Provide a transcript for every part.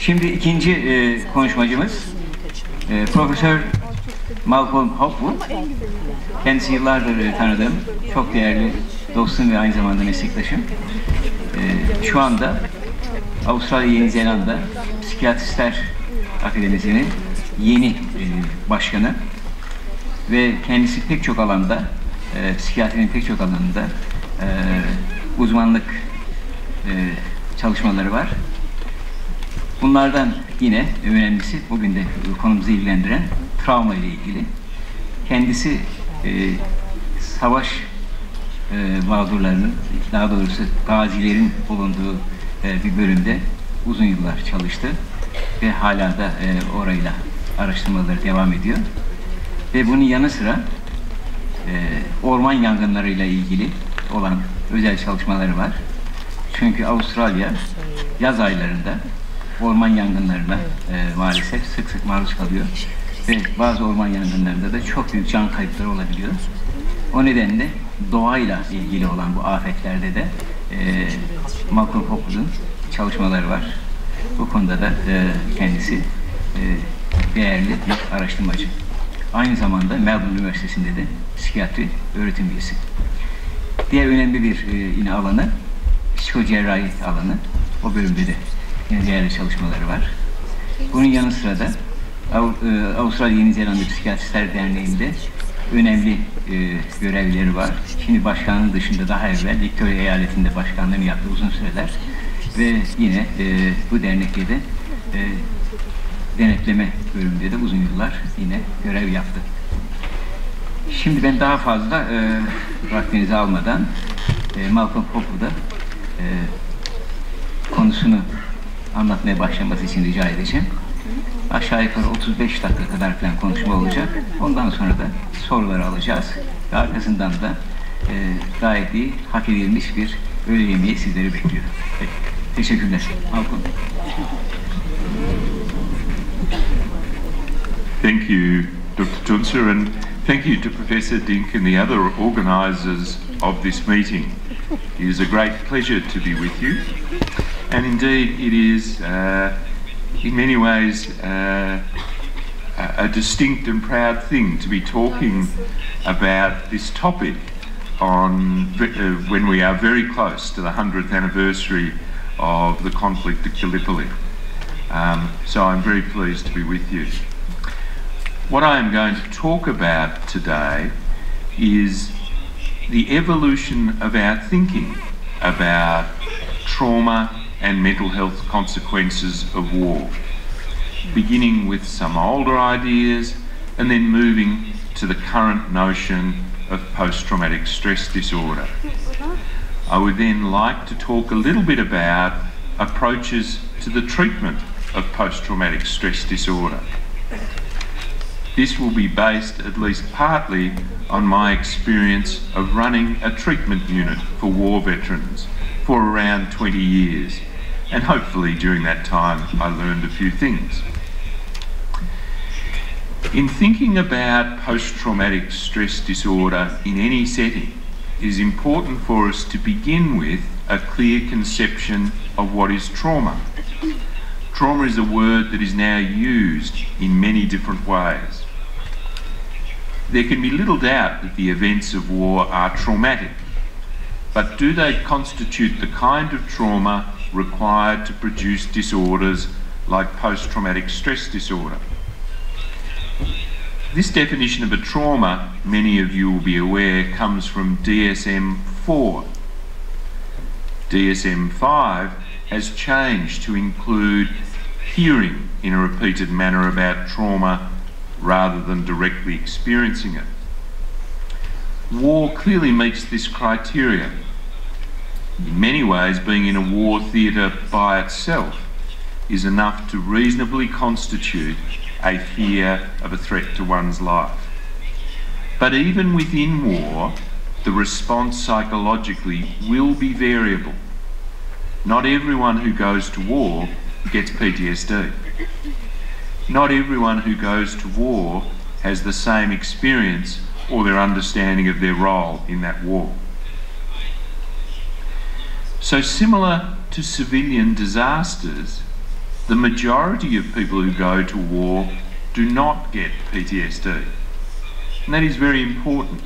Şimdi ikinci konuşmacımız Profesör Melbourne Hopwood. Kendisi yıllardır tanıdığım, çok değerli dostum ve aynı zamanda meslektaşım. Şu anda Avustralya Yeni Zelanda Psikiyatristler Akademisi'nin yeni başkanı ve kendisi pek çok alanda, psikiyatrinin pek çok alanında uzmanlık çalışmaları var. Bunlardan yine önemlisi bugün de konumuzu ilgilendiren travma ile ilgili. Kendisi savaş mağdurlarının, daha doğrusu gazilerin bulunduğu bir bölümde uzun yıllar çalıştı ve hala da orayla araştırmaları devam ediyor. Ve bunun yanı sıra orman yangınlarıyla ilgili olan özel çalışmaları var. Çünkü Avustralya yaz aylarında orman yangınlarına maalesef sık sık maruz kalıyor. Ve bazı orman yangınlarında da çok büyük can kayıpları olabiliyor. O nedenle doğayla ilgili olan bu afetlerde de Malcolm Hopwood'un çalışmaları var. Bu konuda da kendisi değerli bir araştırmacı. Aynı zamanda Melbourne Üniversitesi'nde de psikiyatri öğretim üyesi. Diğer önemli bir yine alanı, psikocerrahi alanı. O bölümde de yine değerli çalışmaları var. Bunun yanı sıra da Avustralya Yeni Zelanda Psikiyatristler Derneği'nde önemli görevleri var. Şimdi başkanın dışında daha evvel Victoria eyaletinde başkanlığını yaptı uzun süreler. Ve yine bu dernekte de denetleme bölümünde de uzun yıllar yine görev yaptı. Şimdi ben daha fazla vaktinizi almadan Malcolm Hopwood'a konusunu anlatmaya başlaması için rica edeceğim. Aşağı yukarı 35 dakika kadar falan konuşma olacak. Ondan sonra da soruları alacağız. Ve arkasından da gayet iyi, hak edilmiş bir öğle yemeği sizleri bekliyor. Peki. Teşekkürler. Malcolm. Thank you, Dr. Tuncer, and thank you to Professor Dink and the other organisers of this meeting. It is a great pleasure to be with you, and indeed it is in many ways a distinct and proud thing to be talking about this topic on when we are very close to the 100th anniversary of the conflict at Gallipoli. So I'm very pleased to be with you. What I am going to talk about today is the evolution of our thinking about trauma and mental health consequences of war, beginning with some older ideas and then moving to the current notion of post-traumatic stress disorder. I would then like to talk a little bit about approaches to the treatment of post-traumatic stress disorder. This will be based at least partly on my experience of running a treatment unit for war veterans for around 20 years. And hopefully during that time I learned a few things. In thinking about post-traumatic stress disorder in any setting, it is important for us to begin with a clear conception of what is trauma. Trauma is a word that is now used in many different ways. There can be little doubt that the events of war are traumatic, but do they constitute the kind of trauma required to produce disorders like post-traumatic stress disorder? This definition of a trauma, many of you will be aware, comes from DSM-4. DSM-5 has changed to include hearing in a repeated manner about trauma rather than directly experiencing it. War clearly meets this criteria. In many ways, being in a war theatre by itself is enough to reasonably constitute a fear of a threat to one's life. But even within war, the response psychologically will be variable. Not everyone who goes to war gets PTSD. Not everyone who goes to war has the same experience or their understanding of their role in that war. So similar to civilian disasters, the majority of people who go to war do not get PTSD. And that is very important.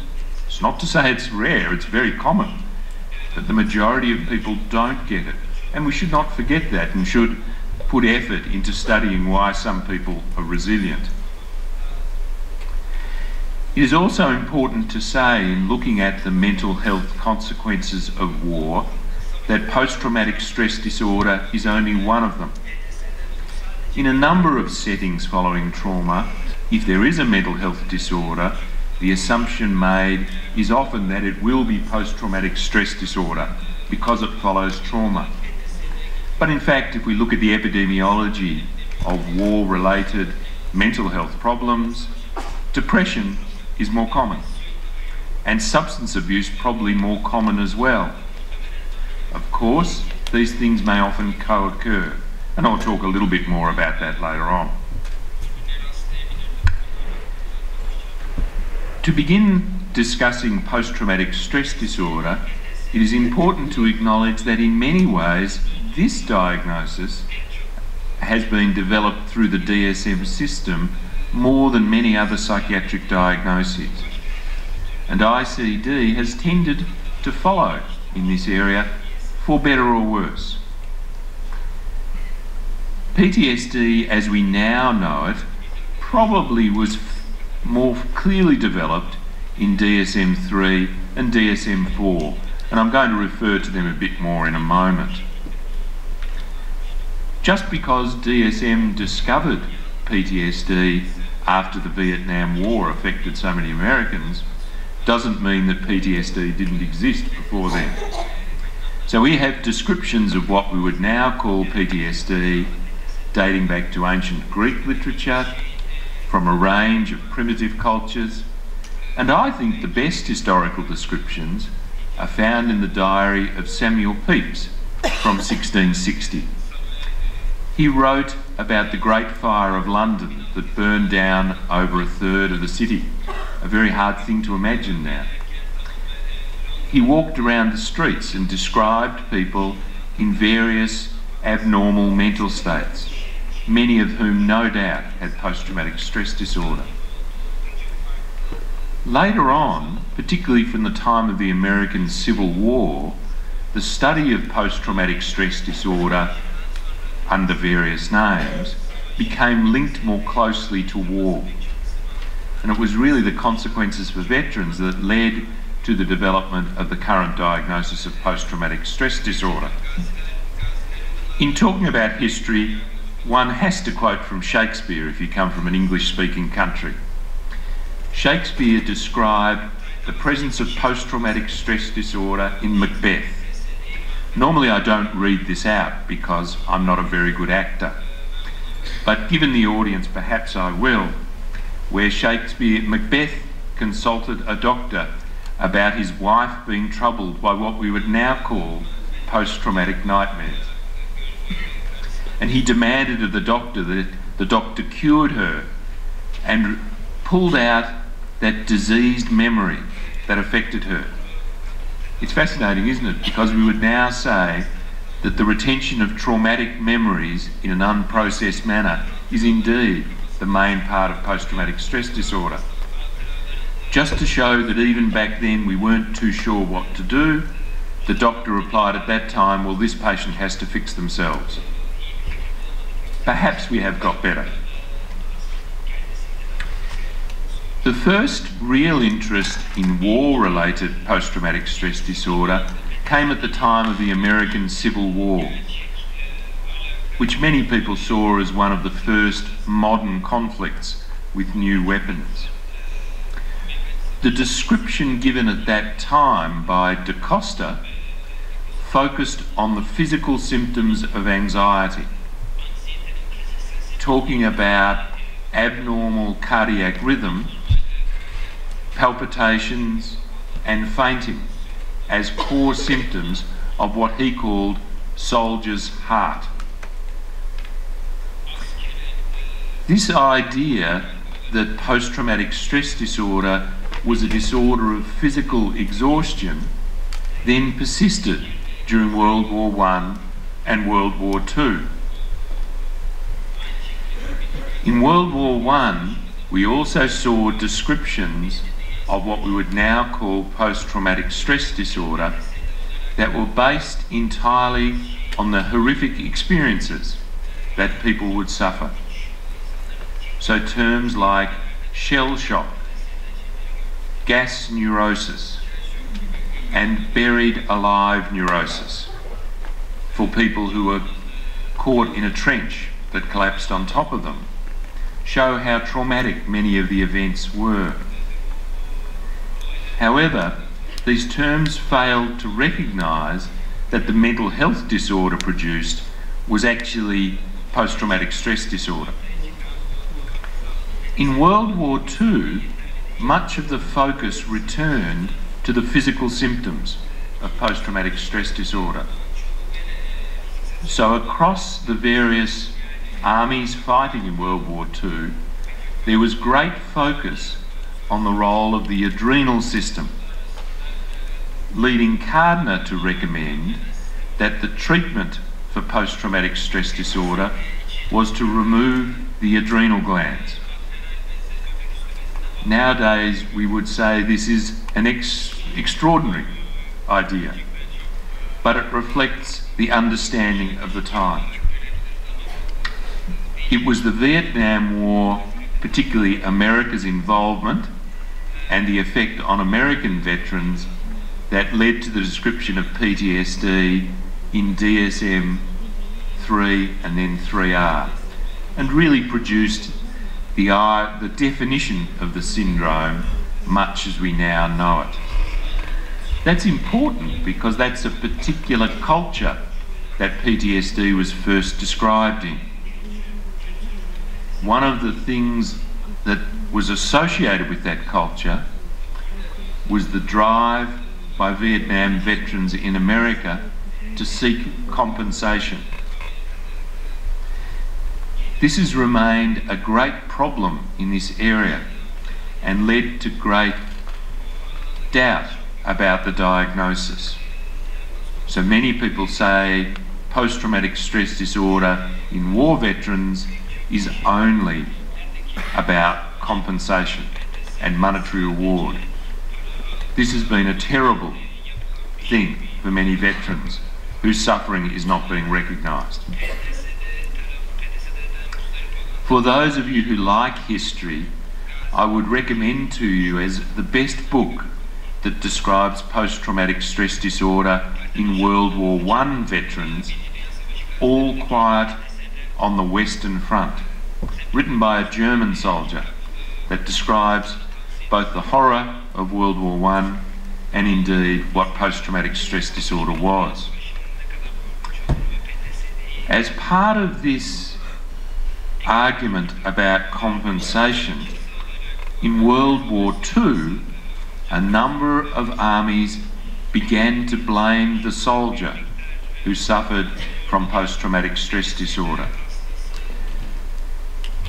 It's not to say it's rare, it's very common. But the majority of people don't get it. And we should not forget that and should put effort into studying why some people are resilient. It is also important to say, in looking at the mental health consequences of war, that post-traumatic stress disorder is only one of them. In a number of settings following trauma, if there is a mental health disorder, the assumption made is often that it will be post-traumatic stress disorder because it follows trauma. But in fact, if we look at the epidemiology of war-related mental health problems, depression is more common, and substance abuse probably more common as well. Of course, these things may often co-occur, and I'll talk a little bit more about that later on. To begin discussing post-traumatic stress disorder, it is important to acknowledge that in many ways this diagnosis has been developed through the DSM system more than many other psychiatric diagnoses. And ICD has tended to follow in this area, for better or worse. PTSD, as we now know it, probably was more clearly developed in DSM-3 and DSM-4, and I'm going to refer to them a bit more in a moment. Just because DSM discovered PTSD after the Vietnam War affected so many Americans doesn't mean that PTSD didn't exist before then. So we have descriptions of what we would now call PTSD dating back to ancient Greek literature, from a range of primitive cultures, and I think the best historical descriptions are found in the diary of Samuel Pepys from 1660. He wrote about the Great Fire of London that burned down over a third of the city, a very hard thing to imagine now. He walked around the streets and described people in various abnormal mental states, many of whom no doubt had post-traumatic stress disorder. Later on, particularly from the time of the American Civil War, the study of post-traumatic stress disorder under various names became linked more closely to war. And it was really the consequences for veterans that led to the development of the current diagnosis of post-traumatic stress disorder. In talking about history, one has to quote from Shakespeare if you come from an English-speaking country. Shakespeare described the presence of post-traumatic stress disorder in Macbeth. Normally I don't read this out because I'm not a very good actor, but given the audience perhaps I will, where Macbeth consulted a doctor about his wife being troubled by what we would now call post-traumatic nightmares. And he demanded of the doctor that the doctor cured her and pulled out that diseased memory that affected her. It's fascinating, isn't it? Because we would now say that the retention of traumatic memories in an unprocessed manner is indeed the main part of post-traumatic stress disorder. Just to show that even back then we weren't too sure what to do, the doctor replied at that time, well, this patient has to fix themselves. Perhaps we have got better. The first real interest in war-related post-traumatic stress disorder came at the time of the American Civil War, which many people saw as one of the first modern conflicts with new weapons. The description given at that time by Da Costa focused on the physical symptoms of anxiety, talking about abnormal cardiac rhythm, palpitations and fainting as core symptoms of what he called soldier's heart. This idea that post-traumatic stress disorder was a disorder of physical exhaustion then persisted during World War I and World War II. In World War I, we also saw descriptions of what we would now call post-traumatic stress disorder that were based entirely on the horrific experiences that people would suffer. So terms like shell shock, gas neurosis, and buried alive neurosis for people who were caught in a trench that collapsed on top of them show how traumatic many of the events were. However, these terms failed to recognise that the mental health disorder produced was actually post-traumatic stress disorder. In World War II, much of the focus returned to the physical symptoms of post-traumatic stress disorder. So across the various armies fighting in World War II, there was great focus on the role of the adrenal system, leading Gardner to recommend that the treatment for post-traumatic stress disorder was to remove the adrenal glands. Nowadays, we would say this is an extraordinary idea, but it reflects the understanding of the time. It was the Vietnam War, particularly America's involvement and the effect on American veterans, that led to the description of PTSD in DSM-3 and then 3R, and really produced the definition of the syndrome much as we now know it. That's important because that's a particular culture that PTSD was first described in. One of the things that was associated with that culture was the drive by Vietnam veterans in America to seek compensation. This has remained a great problem in this area and led to great doubt about the diagnosis. So many people say post-traumatic stress disorder in war veterans is only about compensation and monetary reward. This has been a terrible thing for many veterans whose suffering is not being recognised. For those of you who like history, I would recommend to you as the best book that describes post-traumatic stress disorder in World War I veterans, All Quiet on the Western Front, written by a German soldier, that describes both the horror of World War I and indeed what post-traumatic stress disorder was. As part of this argument about compensation, in World War II, a number of armies began to blame the soldier who suffered from post-traumatic stress disorder.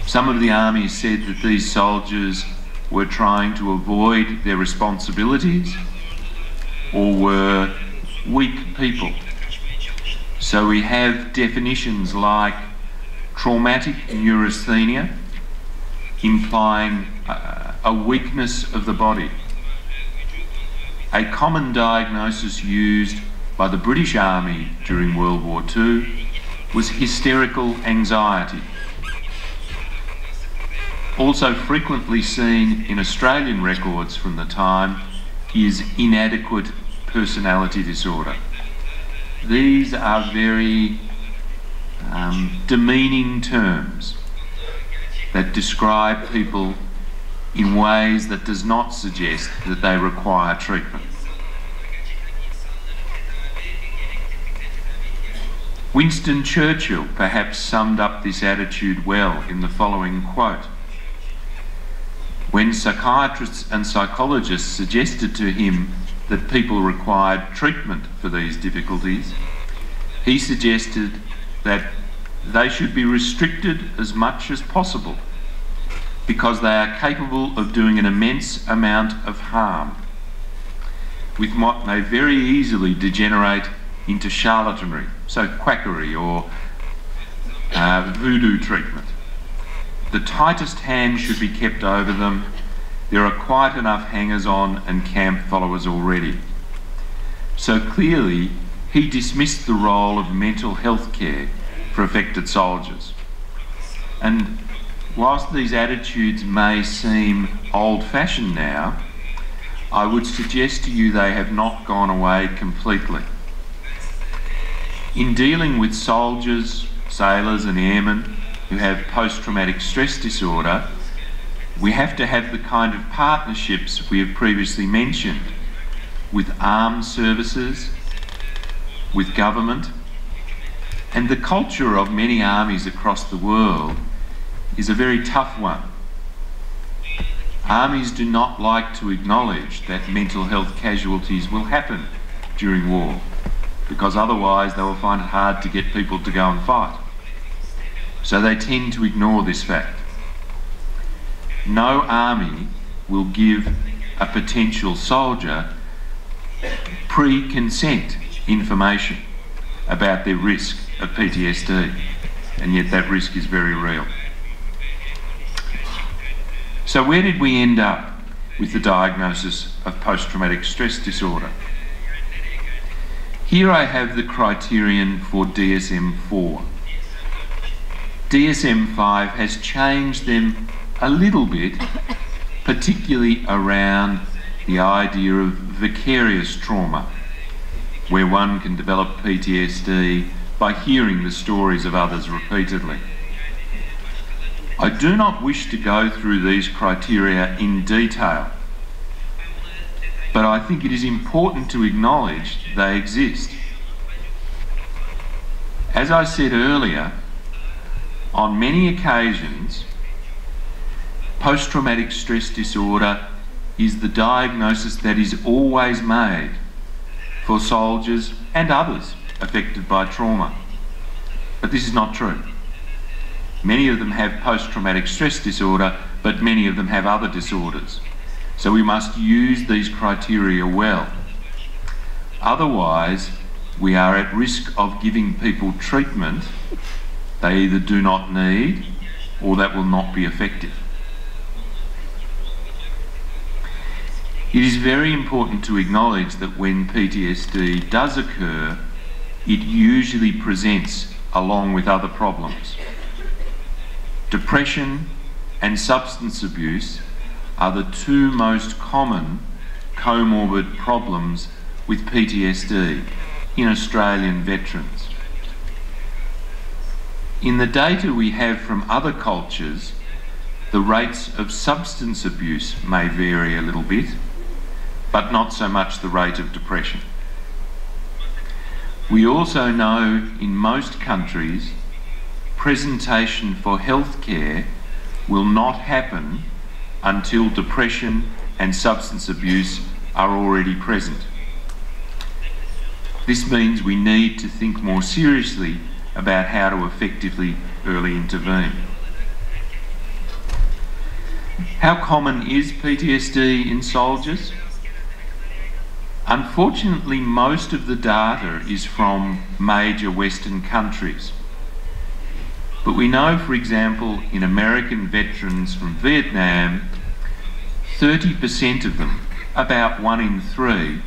Some of the armies said that these soldiers were trying to avoid their responsibilities or were weak people. So we have definitions like traumatic neurasthenia, implying a weakness of the body. A common diagnosis used by the British Army during World War II was hysterical anxiety. Also frequently seen in Australian records from the time is inadequate personality disorder. These are very demeaning terms that describe people in ways that does not suggest that they require treatment. Winston Churchill perhaps summed up this attitude well in the following quote. When psychiatrists and psychologists suggested to him that people required treatment for these difficulties, he suggested that they should be restricted as much as possible because they are capable of doing an immense amount of harm, with what may very easily degenerate into charlatanry, so quackery or voodoo treatment. The tightest hand should be kept over them. There are quite enough hangers-on and camp followers already. So clearly, he dismissed the role of mental health care for affected soldiers. And whilst these attitudes may seem old-fashioned now, I would suggest to you they have not gone away completely. In dealing with soldiers, sailors and airmen who have post-traumatic stress disorder, we have to have the kind of partnerships we have previously mentioned with armed services, with government, and the culture of many armies across the world is a very tough one. Armies do not like to acknowledge that mental health casualties will happen during war, because otherwise they will find it hard to get people to go and fight. So they tend to ignore this fact. No army will give a potential soldier pre-consent information about their risk of PTSD, and yet that risk is very real. So where did we end up with the diagnosis of post-traumatic stress disorder? Here I have the criterion for DSM-4. DSM-5 has changed them a little bit, particularly around the idea of vicarious trauma, where one can develop PTSD by hearing the stories of others repeatedly. I do not wish to go through these criteria in detail, but I think it is important to acknowledge they exist. As I said earlier, on many occasions, post-traumatic stress disorder is the diagnosis that is always made for soldiers and others affected by trauma. But this is not true. Many of them have post-traumatic stress disorder, but many of them have other disorders. So we must use these criteria well. Otherwise, we are at risk of giving people treatment they either do not need or that will not be effective. It is very important to acknowledge that when PTSD does occur, it usually presents along with other problems. Depression and substance abuse are the two most common comorbid problems with PTSD in Australian veterans. In the data we have from other cultures, the rates of substance abuse may vary a little bit, but not so much the rate of depression. We also know in most countries, presentation for healthcare will not happen until depression and substance abuse are already present. This means we need to think more seriously about how to effectively early intervene. How common is PTSD in soldiers? Unfortunately, most of the data is from major Western countries. But we know, for example, in American veterans from Vietnam, 30% of them, about 1 in 3,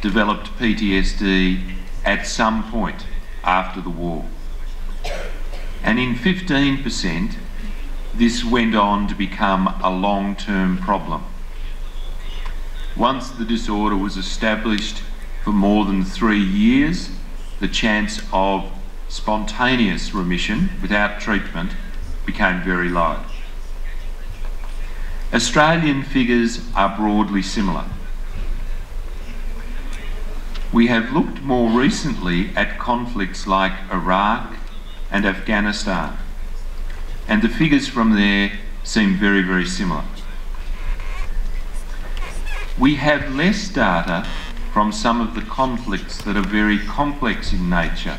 developed PTSD at some point after the war. And in 15%, this went on to become a long-term problem. Once the disorder was established for more than 3 years, the chance of spontaneous remission without treatment became very low. Australian figures are broadly similar. We have looked more recently at conflicts like Iraq and Afghanistan, and the figures from there seem very, very similar. We have less data from some of the conflicts that are very complex in nature,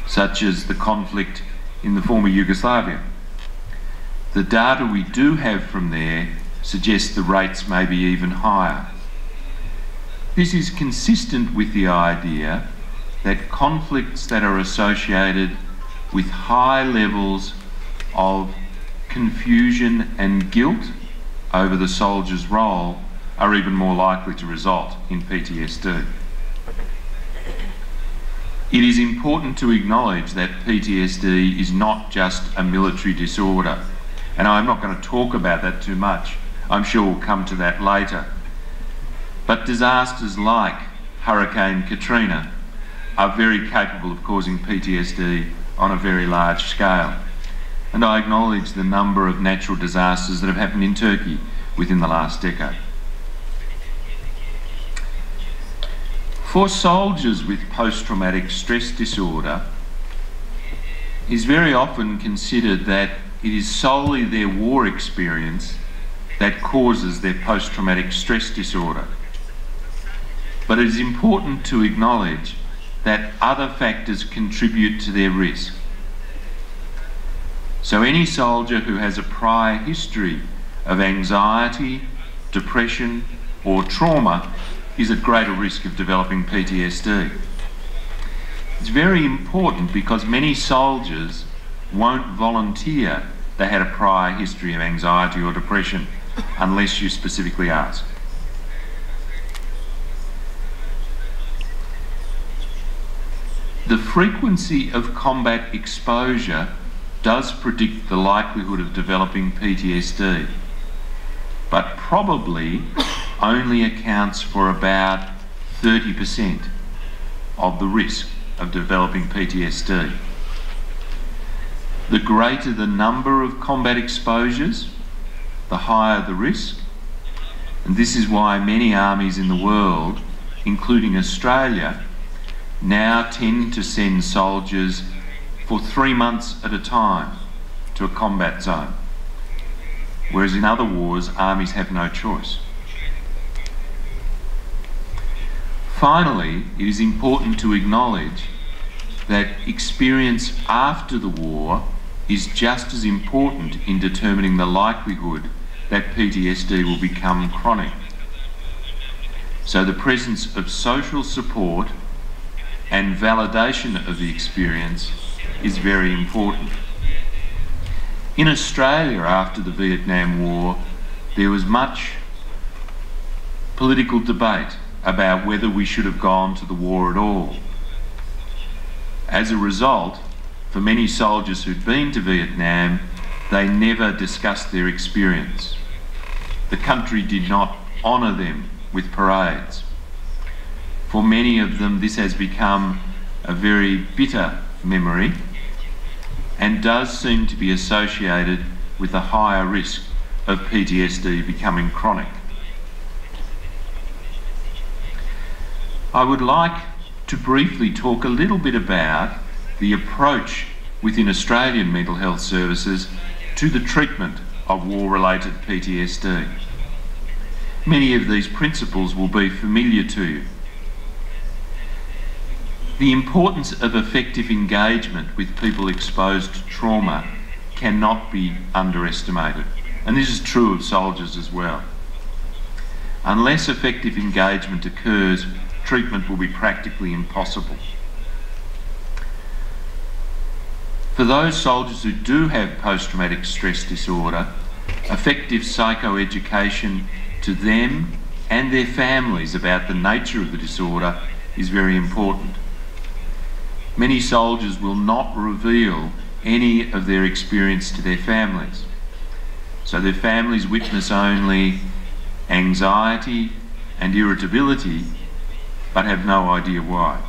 such as the conflict in the former Yugoslavia. The data we do have from there suggests the rates may be even higher. This is consistent with the idea that conflicts that are associated with high levels of confusion and guilt over the soldier's role are even more likely to result in PTSD. It is important to acknowledge that PTSD is not just a military disorder, and I'm not going to talk about that too much. I'm sure we'll come to that later. But disasters like Hurricane Katrina are very capable of causing PTSD on a very large scale. And I acknowledge the number of natural disasters that have happened in Turkey within the last decade. For soldiers with post-traumatic stress disorder, it is very often considered that it is solely their war experience that causes their post-traumatic stress disorder. But it is important to acknowledge that other factors contribute to their risk. So any soldier who has a prior history of anxiety, depression, or trauma is at greater risk of developing PTSD. It's very important because many soldiers won't volunteer they had a prior history of anxiety or depression unless you specifically ask. The frequency of combat exposure does predict the likelihood of developing PTSD, but probably only accounts for about 30% of the risk of developing PTSD. The greater the number of combat exposures, the higher the risk, and this is why many armies in the world, including Australia, now tend to send soldiers for 3 months at a time to a combat zone, whereas in other wars, armies have no choice. Finally, it is important to acknowledge that experience after the war is just as important in determining the likelihood that PTSD will become chronic. So the presence of social support and validation of the experience is very important. In Australia, after the Vietnam War, there was much political debate about whether we should have gone to the war at all. As a result, for many soldiers who'd been to Vietnam, they never discussed their experience. The country did not honour them with parades. For many of them, this has become a very bitter memory and does seem to be associated with a higher risk of PTSD becoming chronic. I would like to briefly talk a little bit about the approach within Australian mental health services to the treatment of war-related PTSD. Many of these principles will be familiar to you. The importance of effective engagement with people exposed to trauma cannot be underestimated, and this is true of soldiers as well. Unless effective engagement occurs, treatment will be practically impossible. For those soldiers who do have post-traumatic stress disorder, effective psychoeducation to them and their families about the nature of the disorder is very important. Many soldiers will not reveal any of their experience to their families. So their families witness only anxiety and irritability, but have no idea why.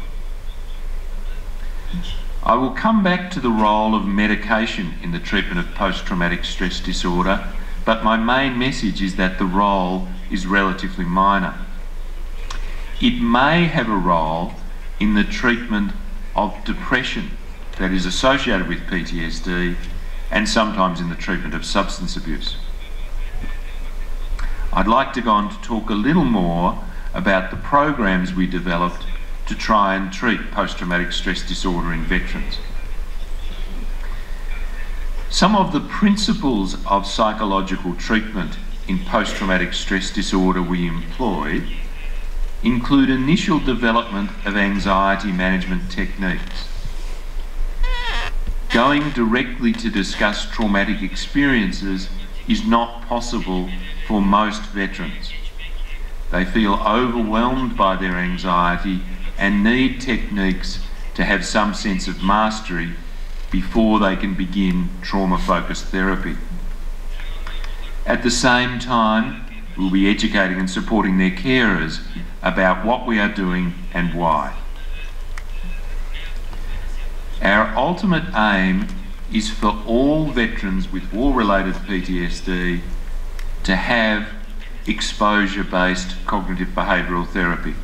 I will come back to the role of medication in the treatment of post-traumatic stress disorder, but my main message is that the role is relatively minor. It may have a role in the treatment of depression that is associated with PTSD and sometimes in the treatment of substance abuse. I'd like to go on to talk a little more about the programs we developed to try and treat post-traumatic stress disorder in veterans. Some of the principles of psychological treatment in post-traumatic stress disorder we employ include initial development of anxiety management techniques. going directly to discuss traumatic experiences is not possible for most veterans. They feel overwhelmed by their anxiety and need techniques to have some sense of mastery before they can begin trauma-focused therapy. At the same time, we'll be educating and supporting their carers about what we are doing and why. Our ultimate aim is for all veterans with war-related PTSD to have exposure-based cognitive behavioural therapy.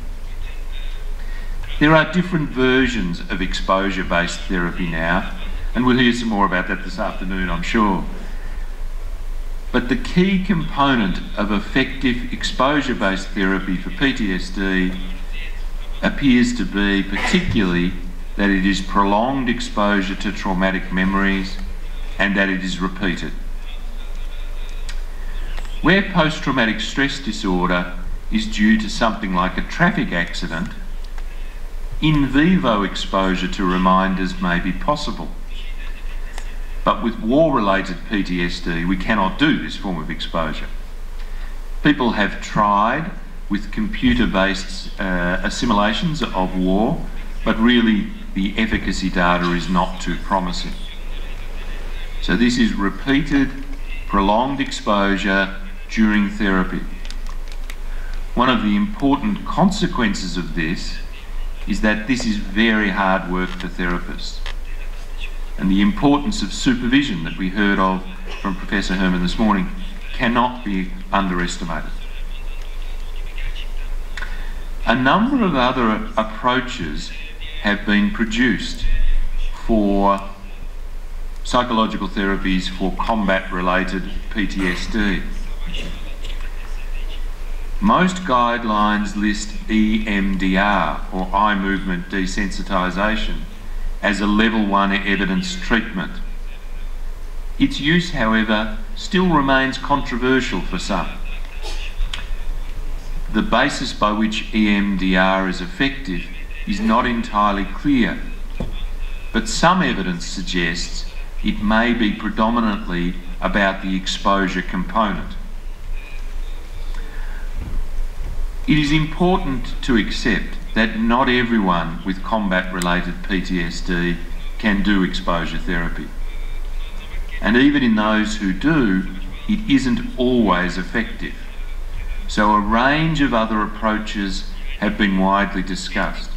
There are different versions of exposure-based therapy now, and we'll hear some more about that this afternoon, I'm sure. But the key component of effective exposure-based therapy for PTSD appears to be particularly that it is prolonged exposure to traumatic memories and that it is repeated. Where post-traumatic stress disorder is due to something like a traffic accident, in vivo exposure to reminders may be possible. But with war-related PTSD, we cannot do this form of exposure. People have tried with computer-based assimilations of war, but really the efficacy data is not too promising. So this is repeated, prolonged exposure during therapy. One of the important consequences of this is that this is very hard work for therapists. And the importance of supervision that we heard of from Professor Herman this morning cannot be underestimated. A number of other approaches have been produced for psychological therapies for combat-related PTSD. Most guidelines list EMDR, or eye movement desensitisation, as a level 1 evidence treatment. Its use, however, still remains controversial for some. The basis by which EMDR is effective is not entirely clear, but some evidence suggests it may be predominantly about the exposure component. It is important to accept that not everyone with combat-related PTSD can do exposure therapy. And even in those who do, it isn't always effective. So a range of other approaches have been widely discussed.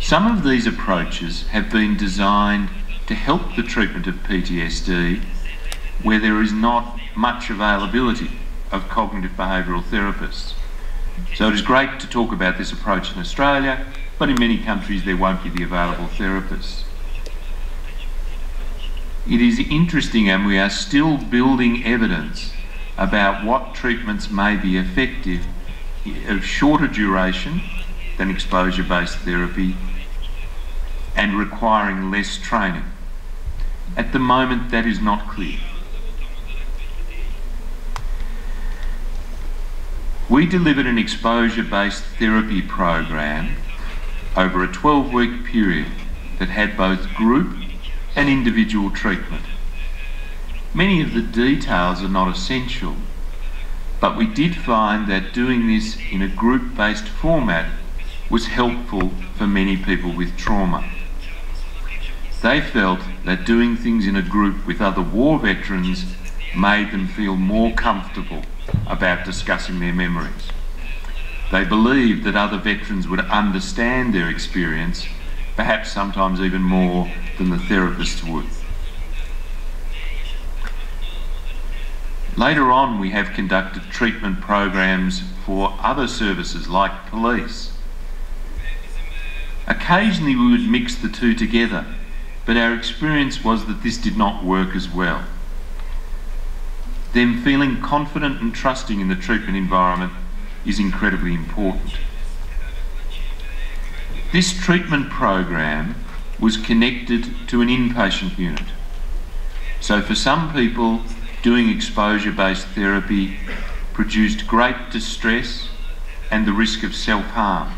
Some of these approaches have been designed to help the treatment of PTSD where there is not much availability of cognitive behavioural therapists. So it is great to talk about this approach in Australia, but in many countries there won't be the available therapists. It is interesting, and we are still building evidence about what treatments may be effective of shorter duration than exposure-based therapy and requiring less training. At the moment, that is not clear. We delivered an exposure-based therapy program over a 12-week period that had both group and individual treatment. Many of the details are not essential, but we did find that doing this in a group-based format was helpful for many people with trauma. They felt that doing things in a group with other war veterans made them feel more comfortable about discussing their memories. They believed that other veterans would understand their experience, perhaps sometimes even more than the therapists would. Later on, we have conducted treatment programs for other services like police. Occasionally we would mix the two together, but our experience was that this did not work as well. Them feeling confident and trusting in the treatment environment is incredibly important. This treatment program was connected to an inpatient unit. So for some people, doing exposure-based therapy produced great distress and the risk of self-harm.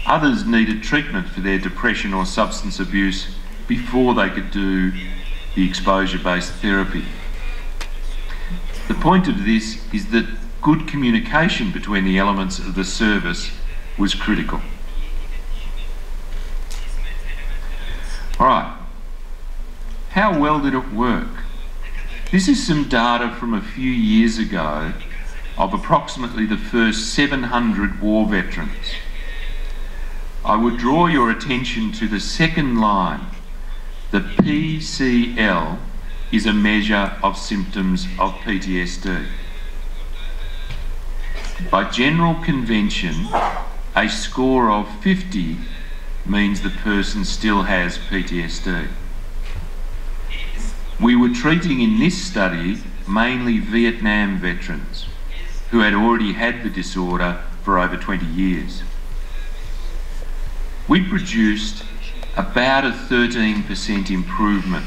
Others needed treatment for their depression or substance abuse before they could do the exposure-based therapy. The point of this is that good communication between the elements of the service was critical. All right, how well did it work? This is some data from a few years ago of approximately the first 700 war veterans. I would draw your attention to the second line. The PCL is a measure of symptoms of PTSD. By general convention, a score of 50 means the person still has PTSD. We were treating in this study mainly Vietnam veterans who had already had the disorder for over 20 years. We produced about a 13% improvement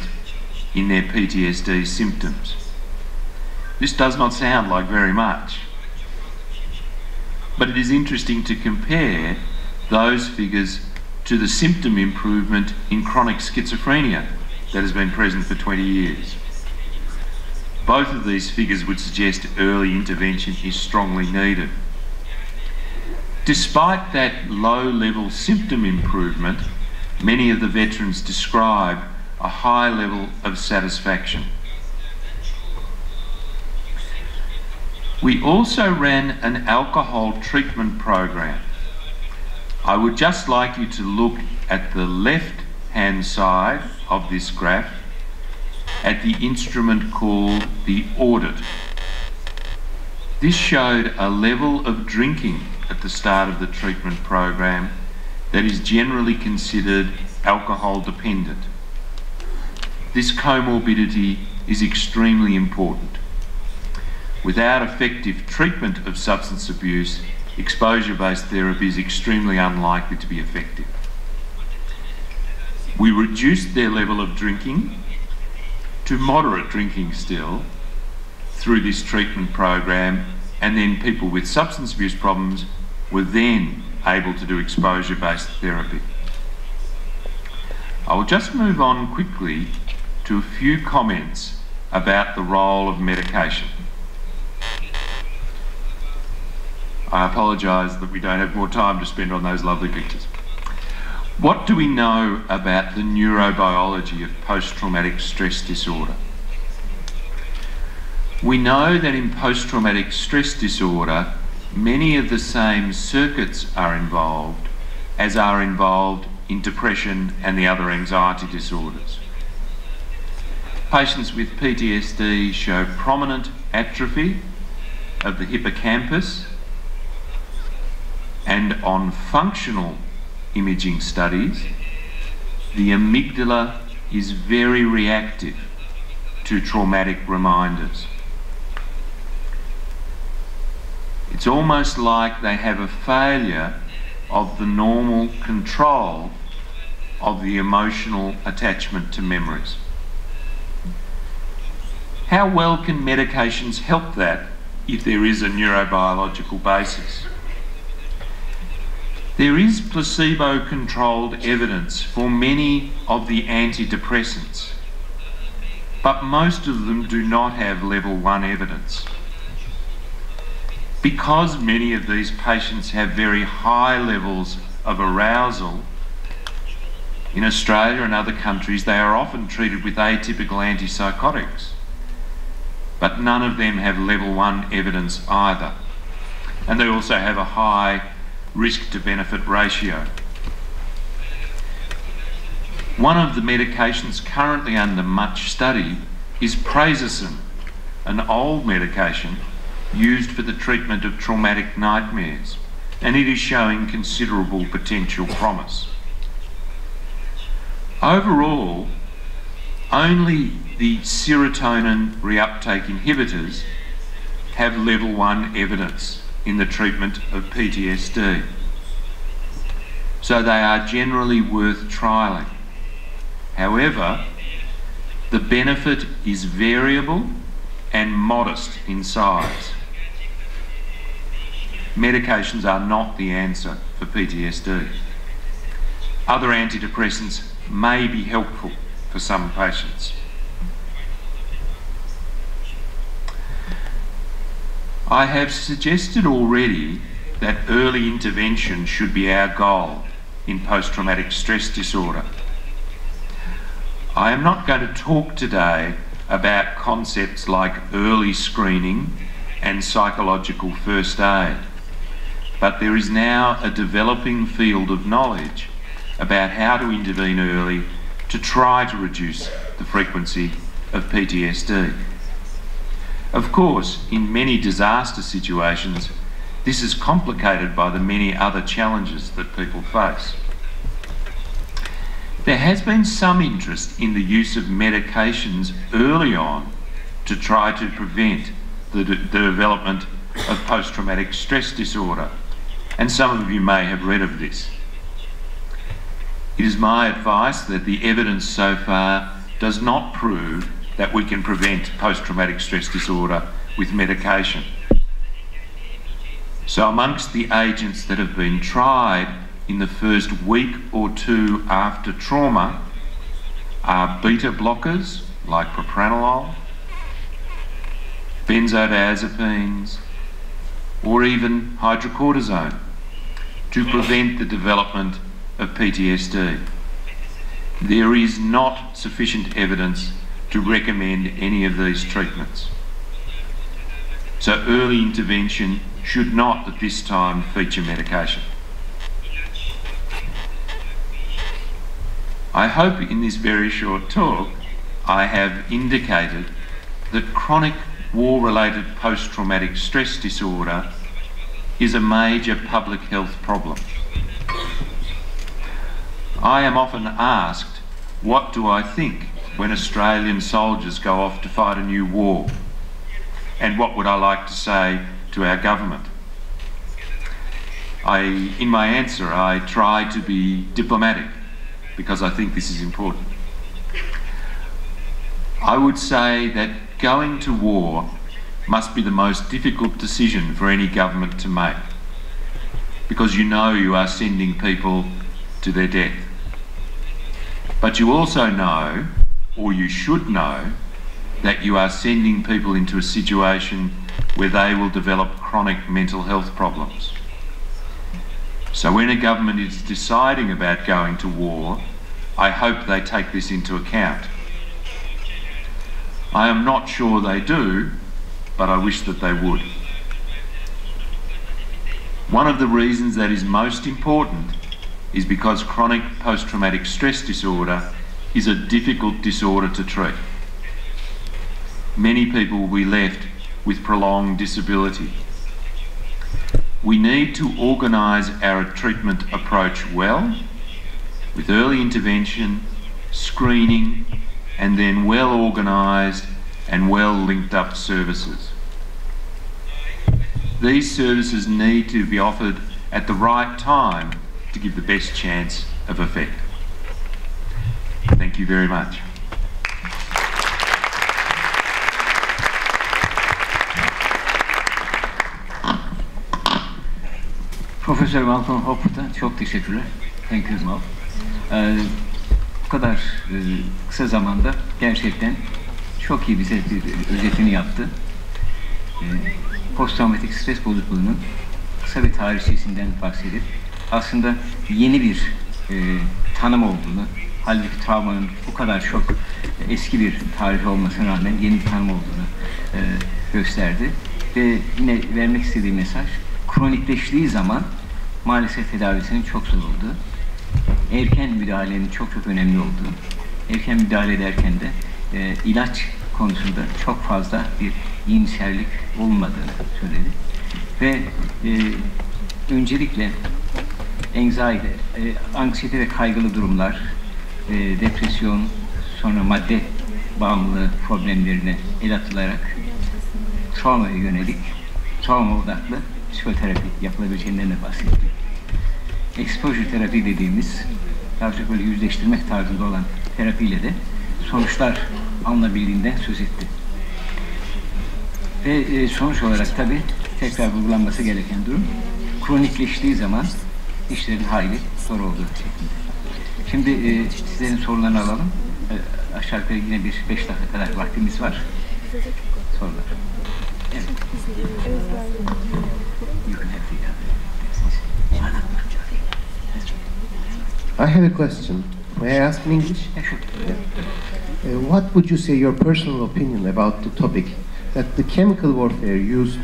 in their PTSD symptoms. This does not sound like very much, but it is interesting to compare those figures to the symptom improvement in chronic schizophrenia that has been present for 20 years. Both of these figures would suggest early intervention is strongly needed. Despite that low-level symptom improvement, many of the veterans describe a high level of satisfaction. We also ran an alcohol treatment program. I would just like you to look at the left-hand side of this graph at the instrument called the audit. This showed a level of drinking at the start of the treatment program that is generally considered alcohol dependent. This comorbidity is extremely important. Without effective treatment of substance abuse, exposure-based therapy is extremely unlikely to be effective. We reduced their level of drinking to moderate drinking still through this treatment program, and then people with substance abuse problems were then able to do exposure-based therapy. I will just move on quickly to a few comments about the role of medication. I apologise that we don't have more time to spend on those lovely pictures. What do we know about the neurobiology of post-traumatic stress disorder? We know that in post-traumatic stress disorder, many of the same circuits are involved as are involved in depression and the other anxiety disorders. Patients with PTSD show prominent atrophy of the hippocampus, and on functional imaging studies, the amygdala is very reactive to traumatic reminders. It's almost like they have a failure of the normal control of the emotional attachment to memories. How well can medications help that if there is a neurobiological basis? There is placebo-controlled evidence for many of the antidepressants, but most of them do not have level 1 evidence. Because many of these patients have very high levels of arousal, in Australia and other countries they are often treated with atypical antipsychotics, but none of them have level 1 evidence either. And they also have a high risk to benefit ratio. One of the medications currently under much study is prazosin, an old medication used for the treatment of traumatic nightmares, and it is showing considerable potential promise. Overall, only the serotonin reuptake inhibitors have level 1 evidence in the treatment of PTSD. So they are generally worth trialling. However, the benefit is variable and modest in size. Medications are not the answer for PTSD. other antidepressants may be helpful for some patients. I have suggested already that early intervention should be our goal in post-traumatic stress disorder. I am not going to talk today about concepts like early screening and psychological first aid, but there is now a developing field of knowledge about how to intervene early to try to reduce the frequency of PTSD. Of course, in many disaster situations, this is complicated by the many other challenges that people face. There has been some interest in the use of medications early on to try to prevent the development of post-traumatic stress disorder, and some of you may have read of this. It is my advice that the evidence so far does not prove that we can prevent post-traumatic stress disorder with medication. So amongst the agents that have been tried in the first week or two after trauma are beta blockers like propranolol, benzodiazepines, or even hydrocortisone to prevent the development of PTSD. There is not sufficient evidence to recommend any of these treatments. So early intervention should not at this time feature medication. I hope in this very short talk I have indicated that chronic war-related post-traumatic stress disorder is a major public health problem. I am often asked, what do I think when Australian soldiers go off to fight a new war? And what would I like to say to our government? In my answer, I try to be diplomatic because I think this is important. I would say that going to war must be the most difficult decision for any government to make, because you know you are sending people to their death. But you also know, or you should know, that you are sending people into a situation where they will develop chronic mental health problems. So when a government is deciding about going to war, I hope they take this into account. I am not sure they do, but I wish that they would. One of the reasons that is most important is because chronic post-traumatic stress disorder is a difficult disorder to treat. Many people will be left with prolonged disability. We need to organise our treatment approach well, with early intervention, screening, and then well organised and well linked up services. These services need to be offered at the right time to give the best chance of effect. Thank you very much. Profesör Malcolm Hopwood'a çok teşekkürler. Thank you, Mal. Bu kadar kısa zamanda gerçekten çok iyi bize bir özetini yaptı. Posttraumatik stres bozukluğunun kısa bir tarihçesinden bahsedip aslında yeni bir tanım olduğunu, halbuki travmanın bu kadar çok eski bir tarih olmasına rağmen yeni bir tanım olduğunu gösterdi. Ve yine vermek istediği mesaj, kronikleştiği zaman maalesef tedavisinin çok zor olduğu, erken müdahalenin çok önemli olduğu, erken müdahale ederken de ilaç konusunda çok fazla bir iyimserlik olmadığını söyledi. Ve öncelikle anxiety, anksiyete ve kaygılı durumlar, depresyon, sonra madde bağımlılığı problemlerine el atılarak travmaya yönelik, travma odaklı psikoterapi yapılabileceğinden de bahsetti. Exposure terapi dediğimiz, daha çok böyle yüzleştirmek tarzında olan terapiyle de sonuçlar alınabildiğinden söz etti. Ve sonuç olarak tabii tekrar vurgulanması gereken durum, kronikleştiği zaman işlerin hayli zor olduğu şeklinde. Şimdi sizlerin sorularını alalım. Aşağı yukarı yine bir 5 dakika kadar vaktimiz var. Sorular. Evet. I have a question. May I ask in English? Yeah, sure. What would you say your personal opinion about the topic that the chemical warfare used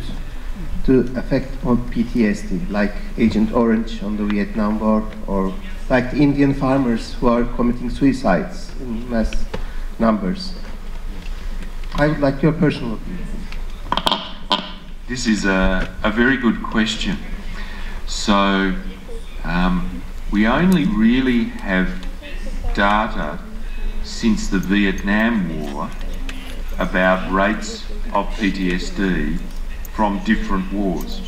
to affect on PTSD, like Agent Orange on the Vietnam War, or like the Indian farmers who are committing suicides in mass numbers? I would like your personal opinion. This is a very good question. So, we only really have data since the Vietnam War about rates of PTSD from different wars.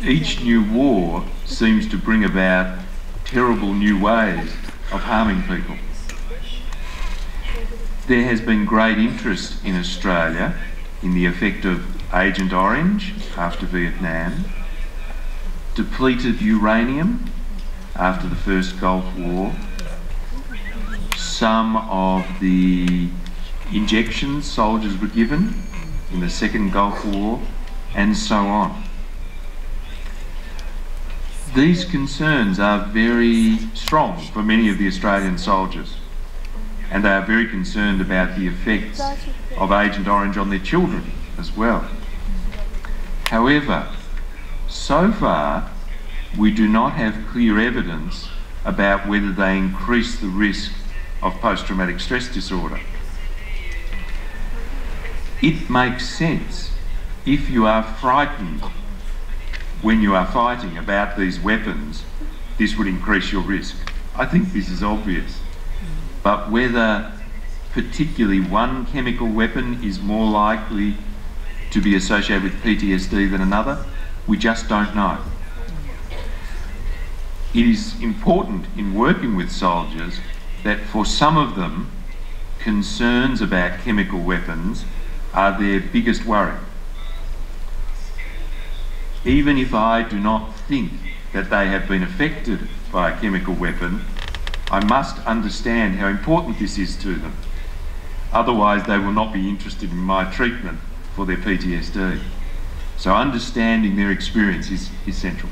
Each new war seems to bring about terrible new ways of harming people. There has been great interest in Australia in the effect of Agent Orange after Vietnam, depleted uranium after the first Gulf War, some of the injections soldiers were given in the second Gulf War, and so on. These concerns are very strong for many of the Australian soldiers, and they are very concerned about the effects of Agent Orange on their children as well. However, so far we do not have clear evidence about whether they increase the risk of post-traumatic stress disorder. It makes sense if you are frightened when you are fighting about these weapons, this would increase your risk. I think this is obvious. But whether particularly one chemical weapon is more likely to be associated with PTSD than another, we just don't know. It is important in working with soldiers that for some of them, concerns about chemical weapons are their biggest worry. Even if I do not think that they have been affected by a chemical weapon, I must understand how important this is to them. Otherwise, they will not be interested in my treatment for their PTSD. So understanding their experience is central.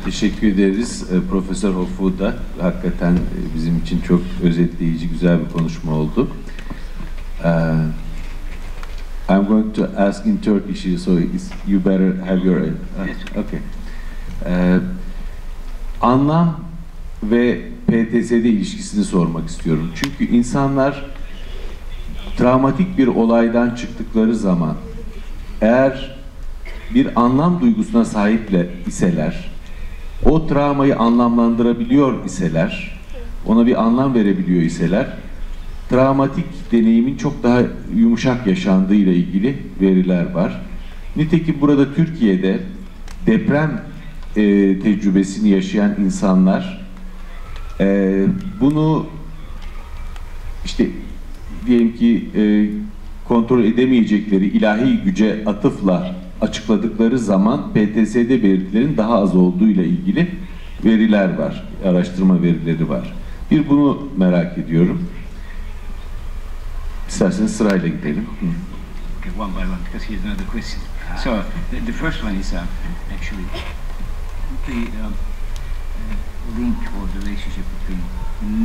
Teşekkür ederiz Profesör Hopwood'a. Hakikaten bizim için çok özetleyici, güzel bir konuşma oldu. I'm going to ask in Turkish, so you better have your... Okay. Anlam ve PTSD ilişkisini sormak istiyorum. Çünkü insanlar travmatik bir olaydan çıktıkları zaman eğer bir anlam duygusuna sahip iseler, o travmayı anlamlandırabiliyor iseler, ona bir anlam verebiliyor iseler, travmatik deneyimin çok daha yumuşak yaşandığı ile ilgili veriler var. Nitekim burada Türkiye'de deprem tecrübesini yaşayan insanlar bunu işte diyelim ki kontrol edemeyecekleri ilahi güce atıfla açıkladıkları zaman PTSD belirtilerin daha az olduğu ile ilgili veriler var, araştırma verileri var. Bir bunu merak ediyorum. İsterseniz sırayla gidelim. Okay, one by one, because here's another question. So, the first one is actually the link or the relationship between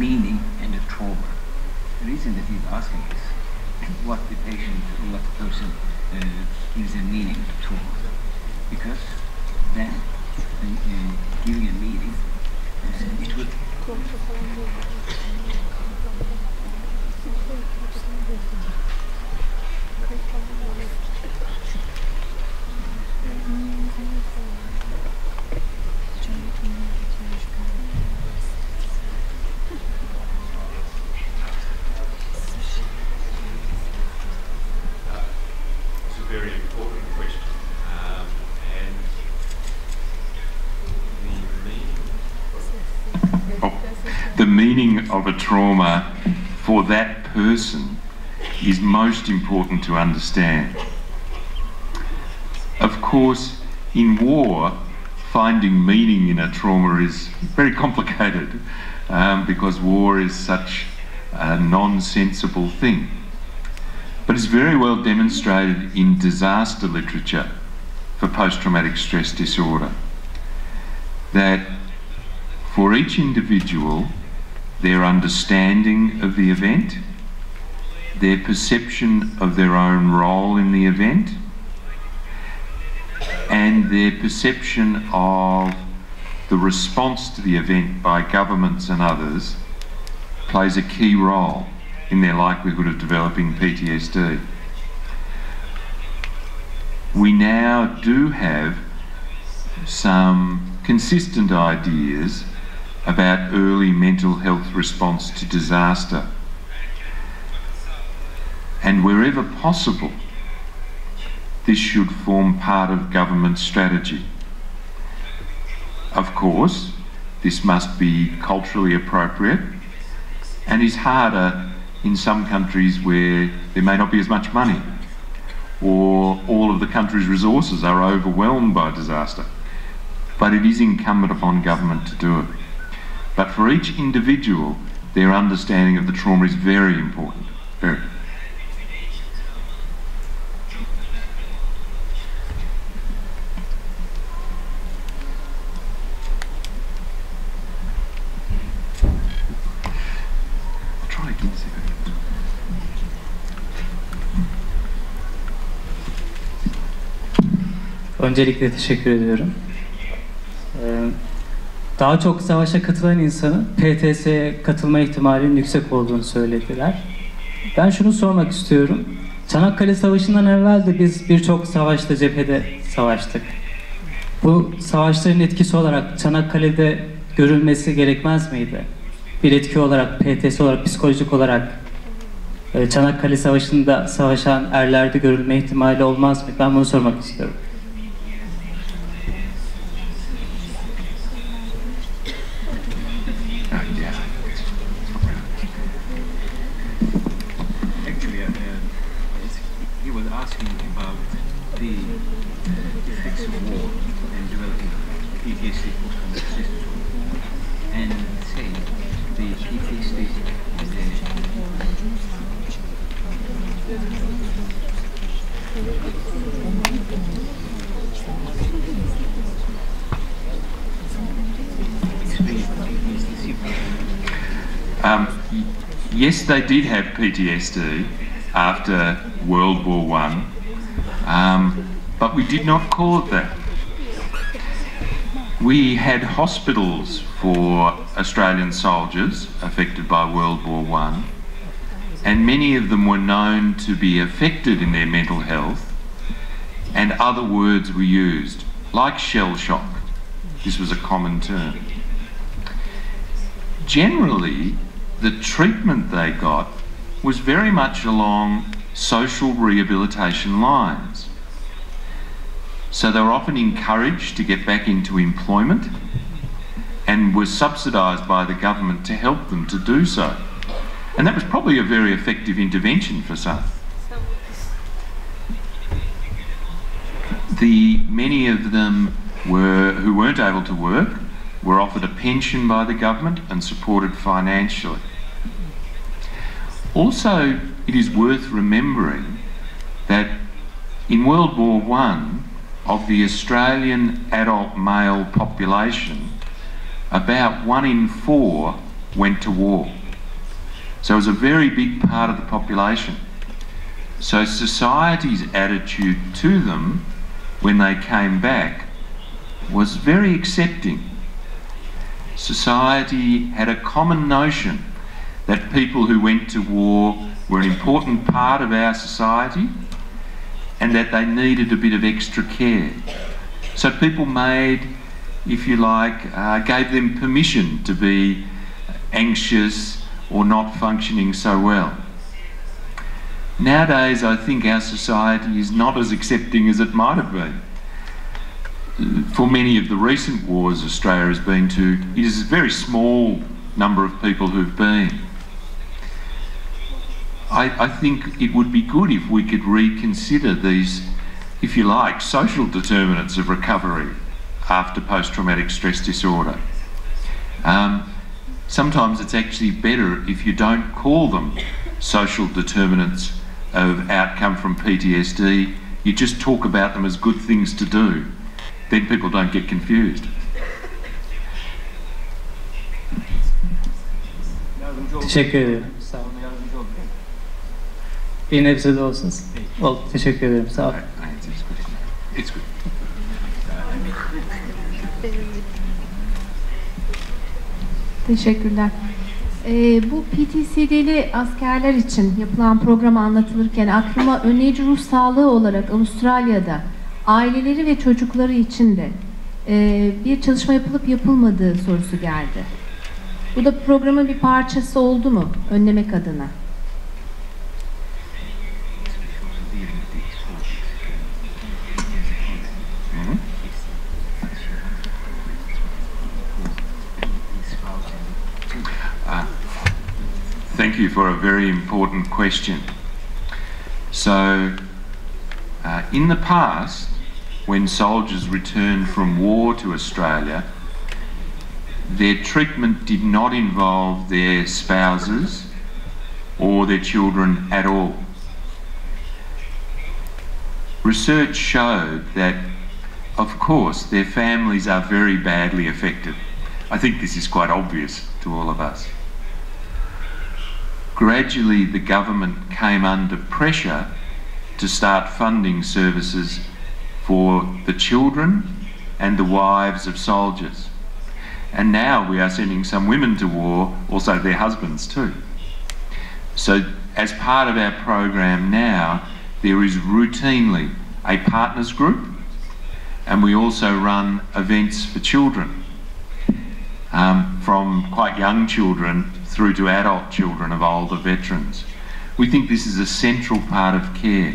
meaning and the trauma. The reason that he's asking is what the patient or what the person gives a meaning to trauma. Because then, giving a meaning, it would... Very important question, and the meaning of a trauma for that person is most important to understand. Of course, in war, finding meaning in a trauma is very complicated because war is such a nonsensible thing. But it's very well demonstrated in disaster literature for post-traumatic stress disorder that for each individual, their understanding of the event, their perception of their own role in the event, and their perception of the response to the event by governments and others plays a key role in their likelihood of developing PTSD. We now do have some consistent ideas about early mental health response to disaster. And wherever possible, this should form part of government strategy. Of course, this must be culturally appropriate and is harder in some countries where there may not be as much money or all of the country's resources are overwhelmed by disaster. But it is incumbent upon government to do it. But for each individual, their understanding of the trauma is very important. Very. Öncelikle teşekkür ediyorum. Daha çok savaşa katılan insanın PTS'ye katılma ihtimalinin yüksek olduğunu söylediler. Ben şunu sormak istiyorum. Çanakkale Savaşı'ndan evvel de biz birçok savaşta cephede savaştık. Bu savaşların etkisi olarak Çanakkale'de görülmesi gerekmez miydi? Bir etki olarak, PTS olarak, psikolojik olarak Çanakkale Savaşı'nda savaşan erlerde görülme ihtimali olmaz mı? Ben bunu sormak istiyorum. Yes, they did have PTSD after World War I, but we did not call it that. We had hospitals for Australian soldiers affected by World War I, and many of them were known to be affected in their mental health, and other words were used, like shell shock. This was a common term. Generally, the treatment they got was very much along social rehabilitation lines. So they were often encouraged to get back into employment and were subsidised by the government to help them to do so. And that was probably a very effective intervention for some. Many of them who weren't able to work were offered a pension by the government and supported financially. Also, it is worth remembering that in World War I, of the Australian adult male population, about 1 in 4 went to war. So it was a very big part of the population. So society's attitude to them when they came back was very accepting. Society had a common notion that people who went to war were an important part of our society and that they needed a bit of extra care. So people made, if you like, gave them permission to be anxious or not functioning so well. Nowadays, I think our society is not as accepting as it might have been. For many of the recent wars Australia has been to, it is a very small number of people who've been. I think it would be good if we could reconsider these, if you like, social determinants of recovery after post-traumatic stress disorder. Sometimes it's actually better if you don't call them social determinants of outcome from PTSD. You just talk about them as good things to do. Then people don't get confused. Teşekkür ederim. Sağ olun. Bir nebze de olsun. Oldu. Teşekkür ederim. Sağ olun. It's good. Teşekkürler. Bu PTSD'li askerler için yapılan program anlatılırken aklıma önleyici ruh sağlığı olarak Avustralya'da aileleri ve çocukları için de bir çalışma yapılıp yapılmadığı sorusu geldi. Bu da programın bir parçası oldu mu önlemek adına? Thank you for a very important question. So, in the past, when soldiers returned from war to Australia, their treatment did not involve their spouses or their children at all. Research showed that, of course, their families are very badly affected. I think this is quite obvious to all of us. Gradually, the government came under pressure to start funding services for the children and the wives of soldiers. And now we are sending some women to war, also their husbands too. So as part of our program now, there is routinely a partners group, and we also run events for children, from quite young children through to adult children of older veterans. We think this is a central part of care.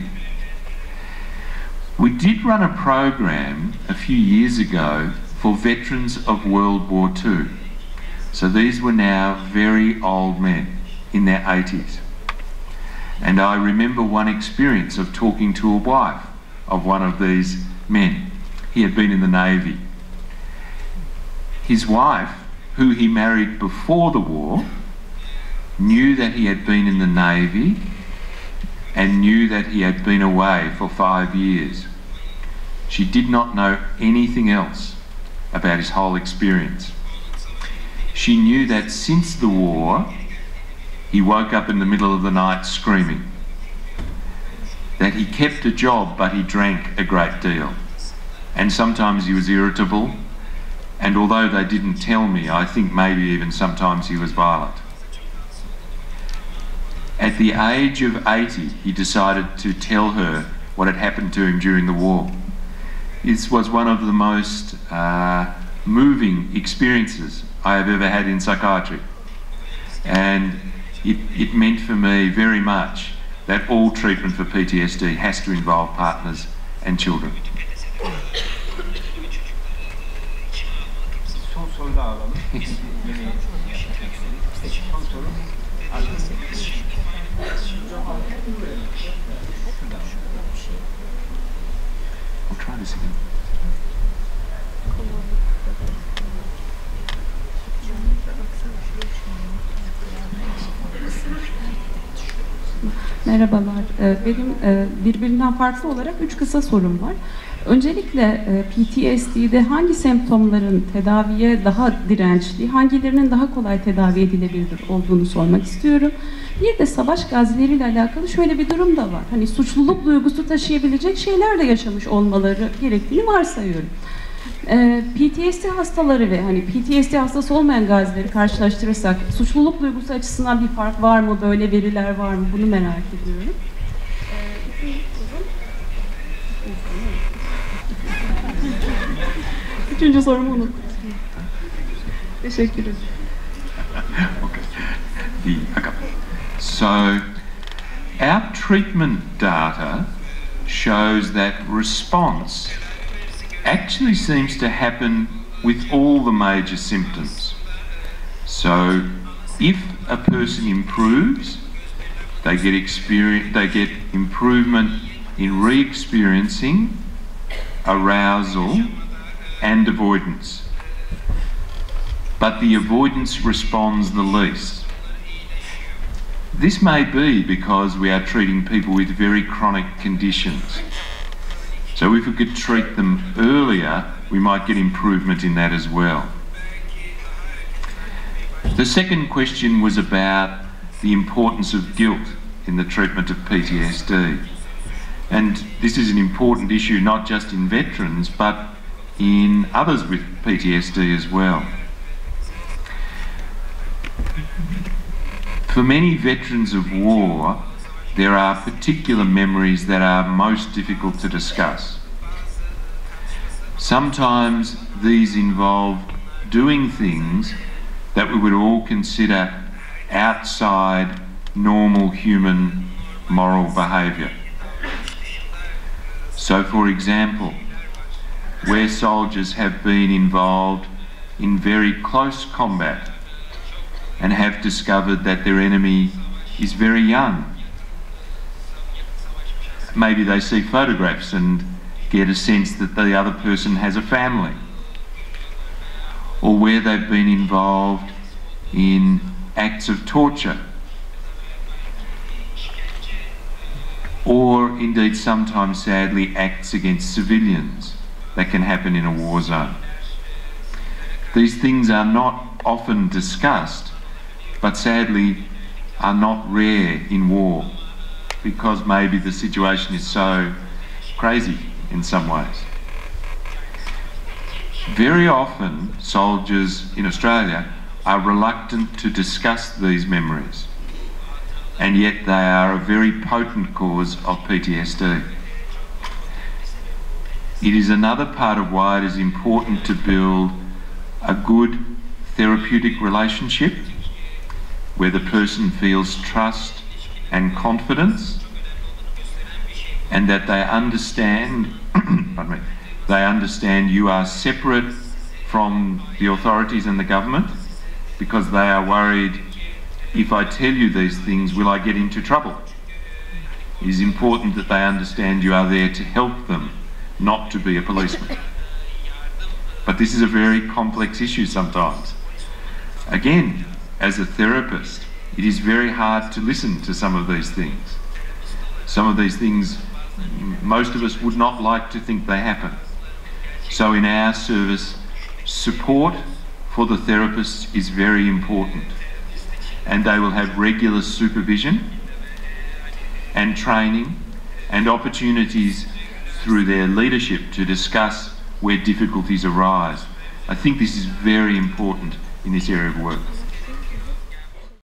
We did run a program a few years ago for veterans of World War II. So these were now very old men in their 80s. And I remember one experience of talking to a wife of one of these men. He had been in the Navy. His wife, who he married before the war, knew that he had been in the Navy and knew that he had been away for 5 years. She did not know anything else about his whole experience. She knew that since the war, he woke up in the middle of the night screaming, that he kept a job but he drank a great deal, and sometimes he was irritable, and although they didn't tell me, I think maybe even sometimes he was violent. At the age of 80, he decided to tell her what had happened to him during the war. This was one of the most moving experiences I have ever had in psychiatry. And it meant for me very much that all treatment for PTSD has to involve partners and children. Son soru da alalım. Son soru. I'll try this again. Merhabalar. Benim birbirinden farklı olarak 3 kısa sorum var. Öncelikle PTSD'de hangi semptomların tedaviye daha dirençli, hangilerinin daha kolay tedavi edilebilir olduğunu sormak istiyorum. Bir de savaş gazileriyle alakalı şöyle bir durum da var. Hani suçluluk duygusu taşıyabilecek şeyler de yaşamış olmaları gerektiğini varsayıyorum. PTSD hastaları ve hani PTSD hastası olmayan gazileri karşılaştırırsak suçluluk duygusu açısından bir fark var mı? Böyle veriler var mı? Bunu merak ediyorum. Üçüncü sorumu unuttum. Teşekkür ederim. So, our treatment data shows that response actually seems to happen with all the major symptoms. So, if a person improves, they get improvement in re-experiencing arousal and avoidance. But the avoidance responds the least. This may be because we are treating people with very chronic conditions. So if we could treat them earlier, we might get improvement in that as well. The second question was about the importance of guilt in the treatment of PTSD. And this is an important issue not just in veterans, but in others with PTSD as well. For many veterans of war, there are particular memories that are most difficult to discuss. Sometimes these involve doing things that we would all consider outside normal human moral behaviour. So, for example, where soldiers have been involved in very close combat and have discovered that their enemy is very young. Maybe they see photographs and get a sense that the other person has a family. Or where they've been involved in acts of torture. Or indeed sometimes sadly acts against civilians that can happen in a war zone. These things are not often discussed, but sadly are not rare in war because maybe the situation is so crazy in some ways. Very often soldiers in Australia are reluctant to discuss these memories, and yet they are a very potent cause of PTSD. It is another part of why it is important to build a good therapeutic relationship where the person feels trust and confidence, and that they understand pardon me, they understand you are separate from the authorities and the government because they are worried, if I tell you these things, will I get into trouble? It is important that they understand you are there to help them, not to be a policeman. But this is a very complex issue sometimes. Again, as a therapist, it is very hard to listen to some of these things. Some of these things, most of us would not like to think they happen. So in our service, support for the therapists is very important. And they will have regular supervision and training and opportunities through their leadership to discuss where difficulties arise. I think this is very important in this area of work.